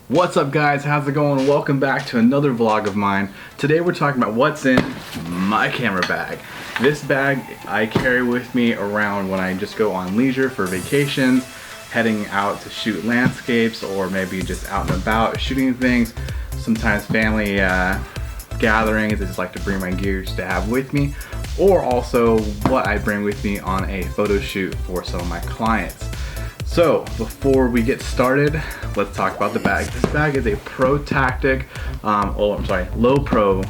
What's up guys, how's it going? Welcome back to another vlog of mine. Today we're talking about what's in my camera bag. This bag I carry with me around when I just go on leisure for vacations, heading out to shoot landscapes, or maybe just out and about shooting things. Sometimes family gatherings, I just like to bring my gear just to have with me, or also what I bring with me on a photo shoot for some of my clients. So before we get started, let's talk about the bag. This bag is a Pro-Tactic, low pro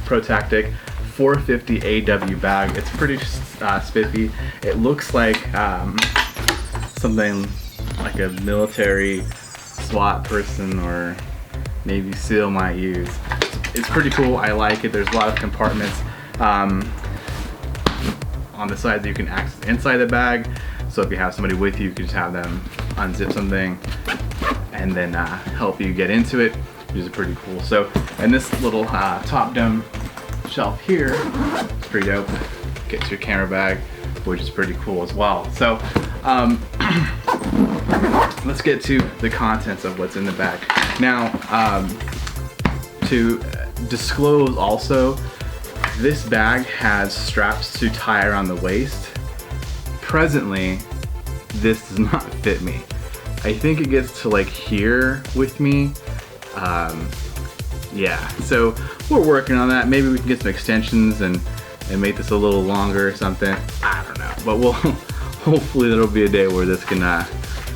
Pro-Tactic 450 AW bag. It's pretty spiffy. It looks like something like a military SWAT person or Navy SEAL might use. It's pretty cool. I like it. There's a lot of compartments on the sides that you can access inside the bag. So if you have somebody with you, you can just have them unzip something and then help you get into it, which is pretty cool. So, and this little top dome shelf here is pretty dope. Gets your camera bag, which is pretty cool as well. So let's get to the contents of what's in the bag. Now, to disclose also, this bag has straps to tie around the waist. Presently, this does not fit me. I think it gets to like here with me. Yeah, so we're working on that. Maybe we can get some extensions and make this a little longer or something. I don't know, but we'll hopefully there'll be a day where this can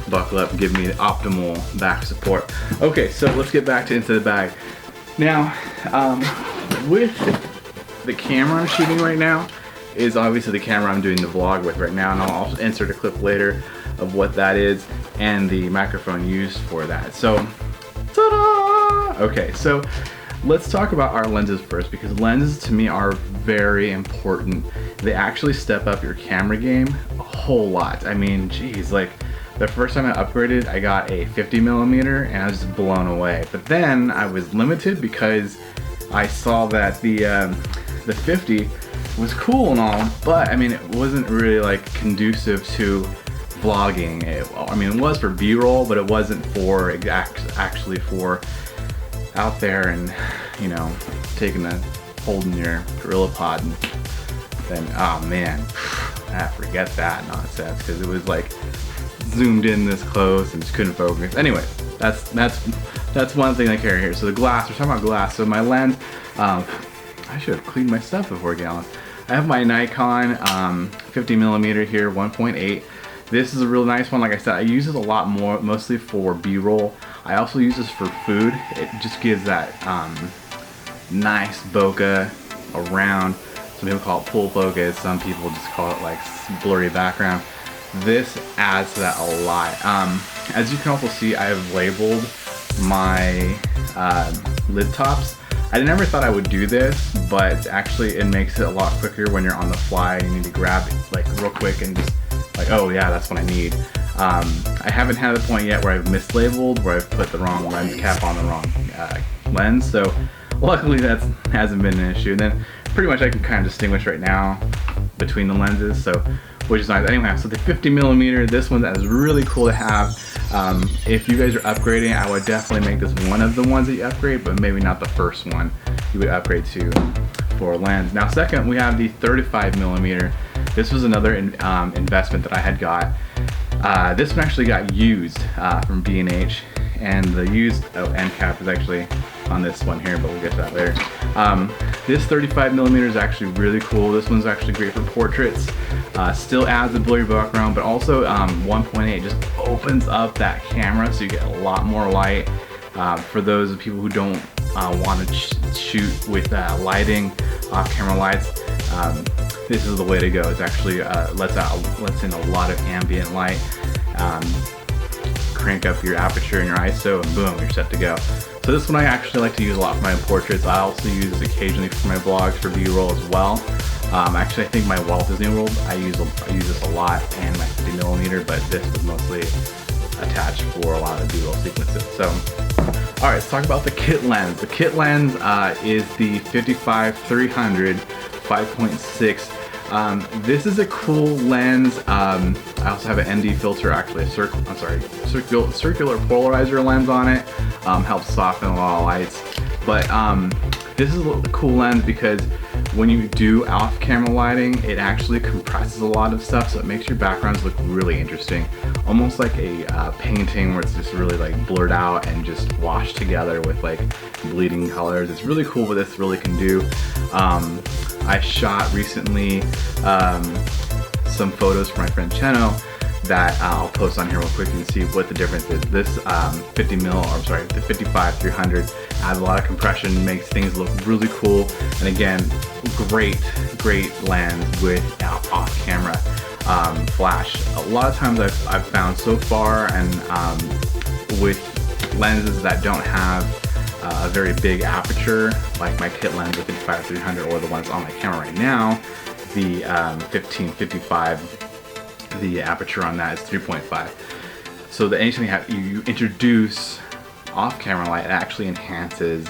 buckle up and give me optimal back support. Okay, so let's get back into the bag. Now, with the camera I'm shooting right now, is obviously the camera I'm doing the vlog with right now, and I'll also insert a clip later of what that is and the microphone used for that. So, ta-da! Okay, so let's talk about our lenses first, because lenses to me are very important. They actually step up your camera game a whole lot. I mean, geez, like the first time I upgraded, I got a 50mm and I was just blown away. But then I was limited because I saw that the 50 was cool and all, but I mean, it wasn't really like conducive to vlogging. I mean, it was for B-roll, but it wasn't for actually for out there and, you know, holding your gorilla pod and then, oh man, forget that nonsense, because it was like zoomed in this close and just couldn't focus. Anyway, that's one thing I carry here. So the glass, we're talking about glass. So my lens, I should have cleaned my stuff before getting on. I have my Nikon 50mm here, 1.8. This is a real nice one. Like I said, I use this a lot more, mostly for B-roll. I also use this for food. It just gives that nice bokeh around. Some people call it full focus. Some people just call it like blurry background. This adds to that a lot. As you can also see, I have labeled my lid tops. I never thought I would do this, but actually it makes it a lot quicker when you're on the fly and you need to grab it like real quick and just like, oh yeah, that's what I need. I haven't had the point yet where I've mislabeled, where I've put the wrong lens cap on the wrong lens, so luckily that hasn't been an issue. And then pretty much I can kind of distinguish right now between the lenses, so which is nice. Anyway, so the 50mm, this one that is really cool to have. If you guys are upgrading, I would definitely make this one of the ones that you upgrade, but maybe not the first one you would upgrade to for lens. Now second, we have the 35mm. This was another investment that I had got. This one actually got used from B&H, and the used end cap is actually on this one here, but we'll get to that later. This 35mm is actually really cool. This one's actually great for portraits. Still adds a blurry background, but also 1.8 just opens up that camera so you get a lot more light. For those people who don't want to shoot with lighting, off-camera lights, this is the way to go. It's actually lets in a lot of ambient light. Crank up your aperture and your ISO, and boom, you're set to go. So this one I actually like to use a lot for my portraits. I also use this occasionally for my vlogs, for B-roll as well. Actually, I think my Walt Disney World, I use this a lot, and my 50mm, but this was mostly attached for a lot of the B-roll sequences. So, all right, let's talk about the kit lens. The kit lens is the 55-300 5.6 This is a cool lens. I also have an ND filter, actually a circular polarizer lens on it. Helps soften a lot of lights. But this is a cool lens because when you do off-camera lighting, it actually compresses a lot of stuff, so it makes your backgrounds look really interesting. Almost like a painting where it's just really like blurred out and just washed together with like bleeding colors. It's really cool what this really can do. I shot recently some photos for my friend Cheno that I'll post on here real quick and see what the difference is. This the 55-300 adds a lot of compression, makes things look really cool, and again, great lens with off-camera flash. A lot of times I've found so far, and with lenses that don't have a very big aperture, like my kit lens, the 55-300, or the ones on my camera right now, the 15-55. The aperture on that is 3.5. So anytime you introduce off-camera light, it actually enhances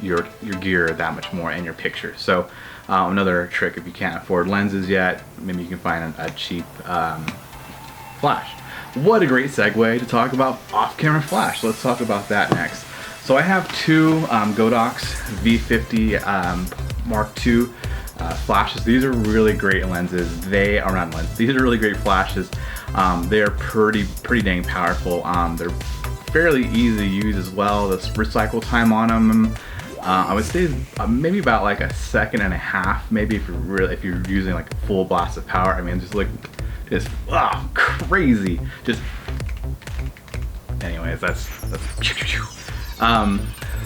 your gear that much more and your picture. So another trick, if you can't afford lenses yet, maybe you can find a cheap flash. What a great segue to talk about off-camera flash. Let's talk about that next. So I have two Godox V50 Mark II flashes. These are really great lenses. They are not lenses. These are really great flashes. They are pretty dang powerful. They're fairly easy to use as well. The recycle time on them, I would say maybe about like a second and a half. Maybe if you're using like full blast of power. I mean, just crazy. Just anyways, that's.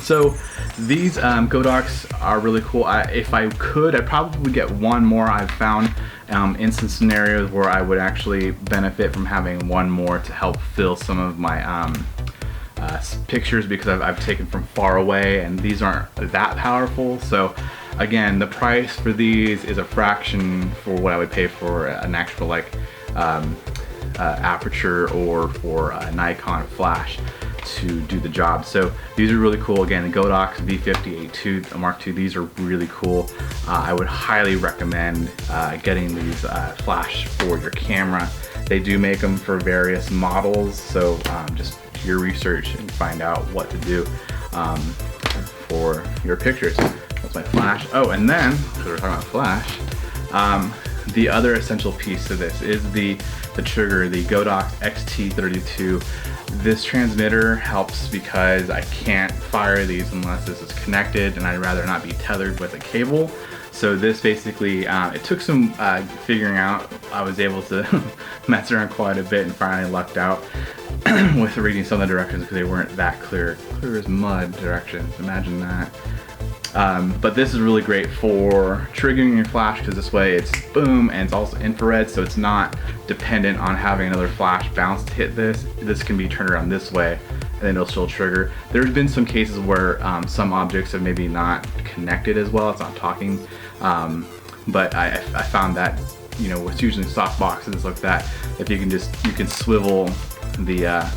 So these Godox are really cool. If I could, I'd probably get one more. I've found in some scenarios where I would actually benefit from having one more to help fill some of my pictures, because I've taken from far away and these aren't that powerful. So again, the price for these is a fraction for what I would pay for an actual like aperture or for a Nikon flash to do the job. So these are really cool. Again, the Godox V50 Mark II, these are really cool. I would highly recommend getting these flash for your camera. They do make them for various models, so just do your research and find out what to do for your pictures. That's my flash. Oh, and then, because we're talking about flash, the other essential piece to this is the trigger, the Godox XT32. This transmitter helps because I can't fire these unless this is connected, and I'd rather not be tethered with a cable. So this basically, it took some figuring out. I was able to mess around quite a bit and finally lucked out with reading some of the directions, because they weren't that clear as mud directions. Imagine that. But this is really great for triggering your flash, because this way it's boom, and it's also infrared, so it's not dependent on having another flash bounce to hit this. This can be turned around this way and then it'll still trigger. There's been some cases where some objects have maybe not connected as well. It's not talking, but I found that, you know, with using soft boxes like that, if you can swivel the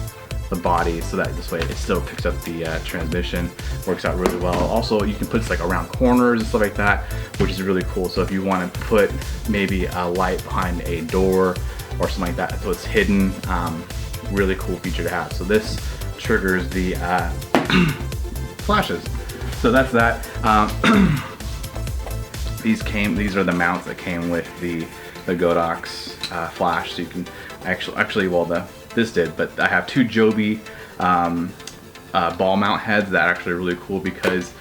body so that this way it still picks up the transmission, works out really well. Also, you can put this like around corners and stuff like that, which is really cool. So if you want to put maybe a light behind a door or something like that, so it's hidden, really cool feature to have. So this triggers the flashes. So that's that. These are the mounts that came with the Godox flash. So you can actually this did, but I have two Joby ball mount heads that are actually really cool, because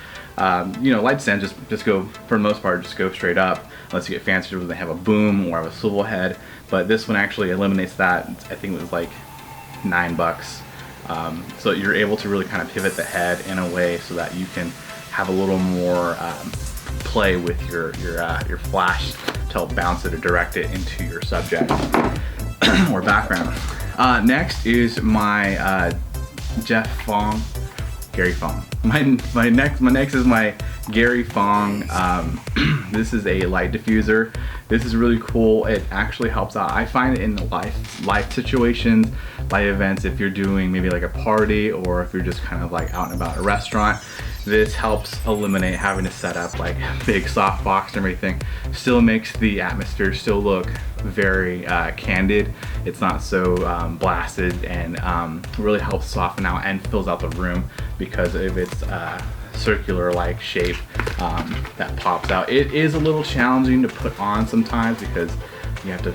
you know, light stands just go, for the most part, just go straight up, unless you get fancier where they have a boom or have a swivel head. But this one actually eliminates that. I think it was like $9. So you're able to really kind of pivot the head in a way so that you can have a little more play with your flash to help bounce it or direct it into your subject or background. Next is my Gary Fong. My next is my Gary Fong. This is a light diffuser. This is really cool. It actually helps out. I find it in the life situations, life events, if you're doing maybe like a party or if you're just kind of like out and about at a restaurant. This helps eliminate having to set up like big softbox and everything. Still makes the atmosphere still look very candid. It's not so blasted, and really helps soften out and fills out the room because of its circular like shape that pops out. It is a little challenging to put on sometimes because you have to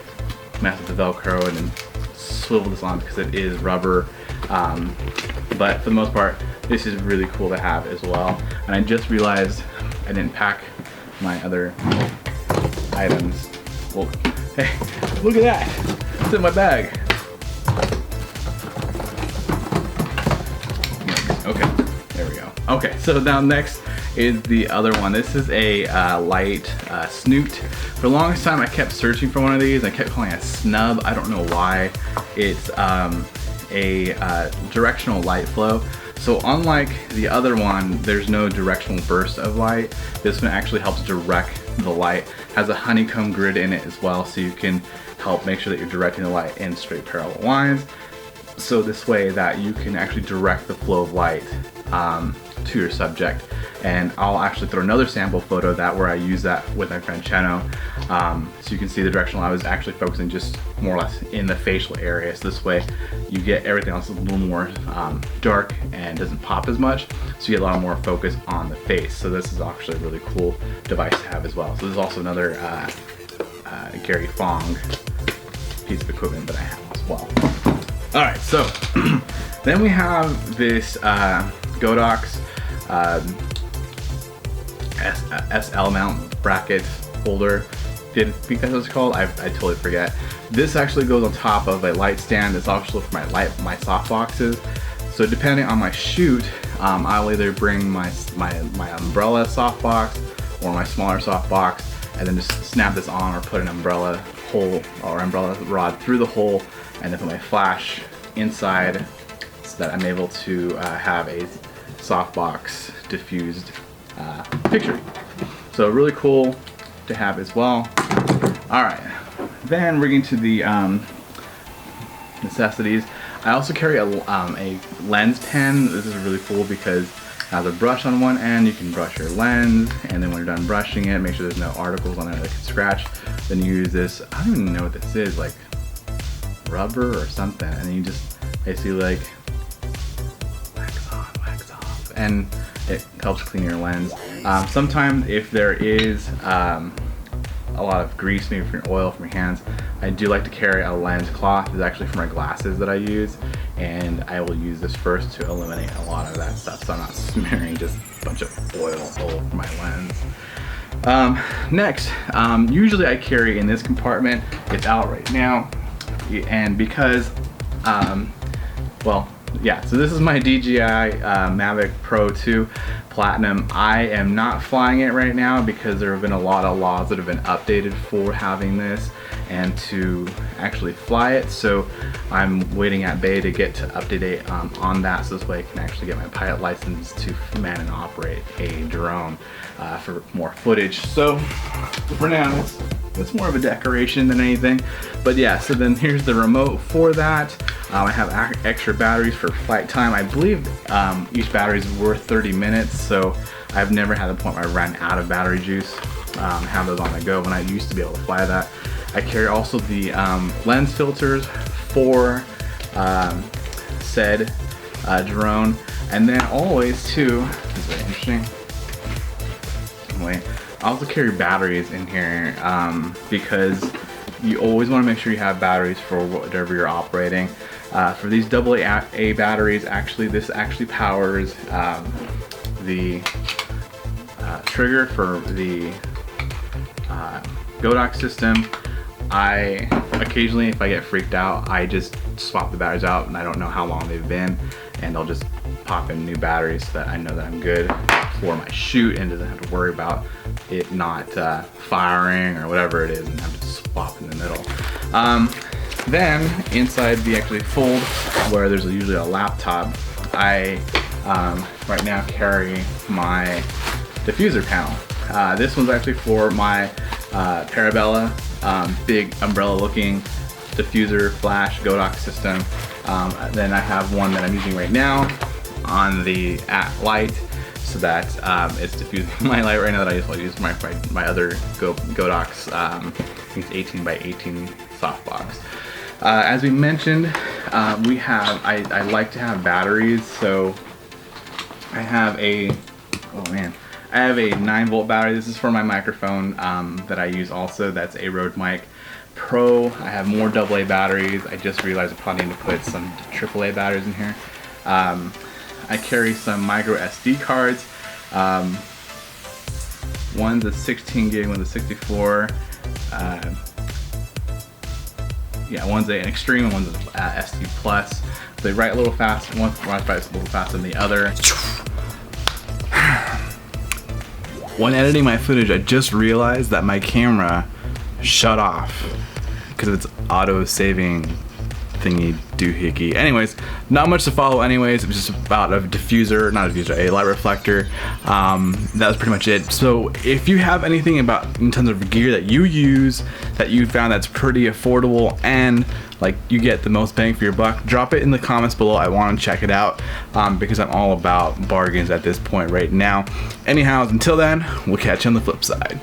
mess with the Velcro and then swivel this on because it is rubber. But for the most part, this is really cool to have as well. And I just realized I didn't pack my other items. Well, hey, look at that. It's in my bag. Okay, there we go. Okay, so now next is the other one. This is a light snoot. For the longest time, I kept searching for one of these. I kept calling it a snub. I don't know why. It's a directional light flow. So unlike the other one, there's no directional burst of light. This one actually helps direct the light. Has a honeycomb grid in it as well, so you can help make sure that you're directing the light in straight parallel lines. So this way that you can actually direct the flow of light to your subject. And I'll actually throw another sample photo of that where I use that with my friend Cheno. So you can see the directional. I was actually focusing just more or less in the facial area. So this way you get everything else a little more dark and doesn't pop as much. So you get a lot more focus on the face. So this is actually a really cool device to have as well. So this is also another Gary Fong piece of equipment that I have as well. All right, so then we have this Godox SL mount bracket holder. I think that's what it's called. I totally forget. This actually goes on top of a light stand. It's also for my soft boxes. So depending on my shoot, I'll either bring my umbrella softbox or my smaller softbox, and then just snap this on or put an umbrella hole or umbrella rod through the hole, and then put my flash inside so that I'm able to have a softbox diffused picture. So really cool to have as well. All right, then we're getting to the necessities. I also carry a lens pen. This is really cool because it has a brush on one end. You can brush your lens, and then when you're done brushing it, make sure there's no articles on there that can scratch. Then you use this, I don't even know what this is, like rubber or something, and then you just basically like wax on, wax off, and it helps clean your lens. Sometimes if there is a lot of grease, maybe from your oil, from your hands, I do like to carry a lens cloth. It's actually for my glasses that I use, and I will use this first to eliminate a lot of that stuff, so I'm not smearing just a bunch of oil all over my lens. Next, usually I carry in this compartment. It's out right now, and because, well, yeah, so this is my DJI Mavic Pro 2 Platinum. I am not flying it right now because there have been a lot of laws that have been updated for having this and to actually fly it. So I'm waiting at Bay to get to update on that, so this way I can actually get my pilot license to man and operate a drone for more footage. So for now, it's more of a decoration than anything. But yeah, so then here's the remote for that. I have extra batteries for flight time. I believe each battery is worth 30 minutes, so I've never had a point where I ran out of battery juice. Have those on the go when I used to be able to fly that. I carry also the lens filters for said drone, and then always too, this is very interesting. Wait, I also carry batteries in here because you always want to make sure you have batteries for whatever you're operating. For these AA batteries, actually, this actually powers the trigger for the Godox system. I occasionally, if I get freaked out, I just swap the batteries out, and I don't know how long they've been, and I'll just pop in new batteries so that I know that I'm good for my shoot and doesn't have to worry about it not firing or whatever it is, and have to swap in the middle. Then inside the actually fold where there's usually a laptop, I right now carry my diffuser panel. This one's actually for my Parabella, big umbrella looking diffuser flash Godox system. Then I have one that I'm using right now on the light, so that it's diffusing my light right now that I just use my other Godox, I think it's 18 by 18 softbox. As we mentioned, I like to have batteries, so I have a 9-volt battery. This is for my microphone that I use also. That's a Rode Mic Pro. I have more AA batteries. I just realized I probably need to put some AAA batteries in here. I carry some micro SD cards. One's a 16 gig, one's a 64. One's an Extreme and one's a SD Plus. They write a little faster. One writes a little faster than the other. When editing my footage, I just realized that my camera shut off because of its auto-saving thingy doohickey. Anyways, not much to follow anyways. It was just about a diffuser, not a diffuser, a light reflector. That was pretty much it. So if you have anything in terms of gear that you use that you found that's pretty affordable and like you get the most bang for your buck, drop it in the comments below. I want to check it out because I'm all about bargains at this point right now. Anyhow, until then, we'll catch you on the flip side.